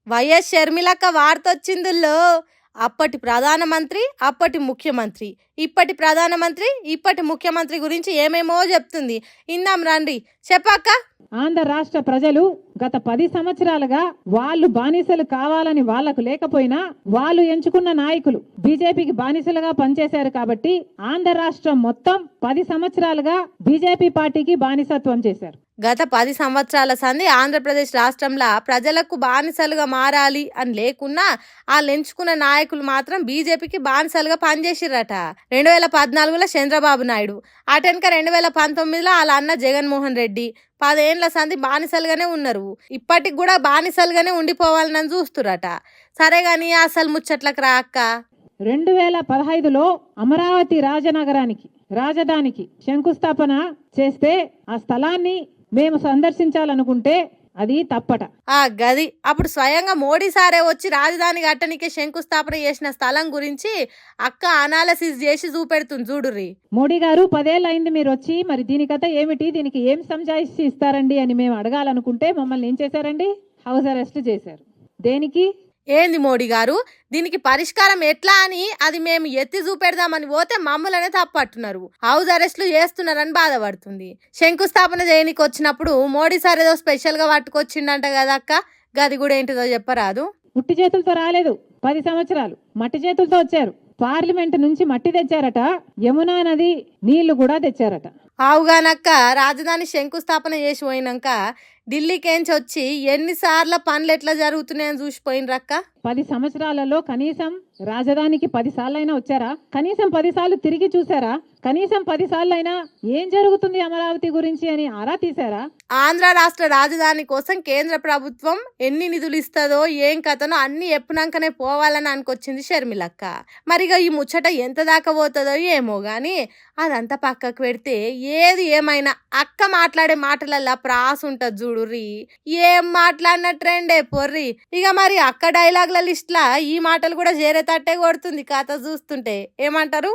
YS షర్మిలక్క వార్తొచ్చిందుల్లో అప్పటి ప్రధానమంత్రి, అప్పటి ముఖ్యమంత్రి, ఇప్పటి ప్రధానమంత్రి, ఇప్పటి ముఖ్యమంత్రి గురించి ఏమేమో చెప్తుంది. ఇందాం రండి. చెప్పాక ఆంధ్ర రాష్ట్ర ప్రజలు గత 10 సంవత్సరాలుగా వాళ్ళు బానిసలు కావాలని వాళ్లకు లేకపోయినా వాళ్ళు ఎంచుకున్న నాయకులు బీజేపీకి బానిసలుగా పనిచేశారు కాబట్టి ఆంధ్ర రాష్ట్రం మొత్తం 10 సంవత్సరాలుగా బీజేపీ పార్టీకి బానిసత్వం చేశారు. గత 10 సంవత్సరాల సంది ఆంధ్రప్రదేశ్ రాష్ట్రంలో ప్రజలకు బానిసలుగా మారాలి అని లేకున్నా వాళ్ళు ఎంచుకున్న నాయకులు మాత్రం బీజేపీకి బానిసలుగా పనిచేసిరట. 2014లో చంద్రబాబు నాయుడు, అటెనక 2019లో వాళ్ళ అన్న జగన్మోహన్ రెడ్డి 10 ఏండ్ల సంది బానిసలుగానే ఉన్నారు. ఇప్పటికి కూడా బానిసలుగానే ఉండిపోవాలని చూస్తురట. సరే గాని అసలు ముచ్చట్లకు రా అక్క. 2015లో అమరావతి రాజధానికి శంకుస్థాపన చేస్తే ఆ స్థలాన్ని మేము సందర్శించాలనుకుంటే అది తప్పట. ఆ గది అప్పుడు స్వయంగా మోడీ సారే వచ్చి రాజధాని కట్టనికే శంకుస్థాపన చేసిన స్థలం గురించి అక్క అనాలసిస్ చేసి చూపెడుతుంది చూడుర్రి. మోడీ గారు 10 ఏళ్ళు అయింది మీరు వచ్చి, మరి దీని కథ ఏమిటి, దీనికి ఏం సంజాయిషి ఇస్తారండి అని మేము అడగాలనుకుంటే మమ్మల్ని ఏం చేశారండి? హౌస్ అరెస్ట్ చేశారు. దేనికి? ఏంది మోడీ గారు, దీనికి పరిష్కారం ఎట్లా అని అది మేము ఎత్తి చూపెడదామని పోతే మమ్మల్నే తప్పట్టున్నారు, హౌస్ అరెస్ట్లు చేస్తున్నారని బాధపడుతుంది. శంకుస్థాపన చేయనికి వచ్చినప్పుడు మోడీ సార్ ఏదో స్పెషల్ గా పట్టుకొచ్చిండంట కదా అక్క, గది కూడా ఏంటిదో చెప్పరాదు? ఉట్టి చేతులతో రాలేదు, 10 సంవత్సరాలు మట్టి చేతులతో వచ్చారు. పార్లమెంట్ నుంచి మట్టి తెచ్చారట, యమునా నది నీళ్లు కూడా తెచ్చారట. ఆవుగానక్క రాజధాని శంకుస్థాపన చేసి పోయినాక ఢిల్లీకేంచి వచ్చి ఎన్నిసార్లు పనులు ఎట్లా జరుగుతున్నాయని చూసిపోయినరక్క. 10 సంవత్సరాలలో కనీసం రాజధానికి 10 సార్లు అయినా వచ్చారా? కనీసం 10 సార్లు తిరిగి చూసారా? కనీసం 10 సార్లు అయినా ఏం జరుగుతుంది అమరావతి గురించి అని ఆరా తీశారా? ఆంధ్ర రాష్ట్ర రాజధాని కోసం కేంద్ర ప్రభుత్వం ఎన్ని నిధులు ఇస్తుందో ఏం కథనో అన్ని ఎప్పునాకనే పోవాలని అనుకొచ్చింది షర్మిలక్క. మరిగా ఈ ముచ్చట ఎంత దాకా పోతుందో ఏమో గాని అదంతా పక్కకు పెడితే ఏది ఏమైనా అక్క మాట్లాడే మాటలల్లా ప్రాస్ ఉంటది చూడుర్రి. ఏం మాట్లాడిన ట్రెండే పొర్రి. ఇక మరి అక్క డైలాగ్ల లిస్ట్లా ఈ మాటలు కూడా చేరేతట్టే కొడుతుంది కథ చూస్తుంటే. ఏమంటారు?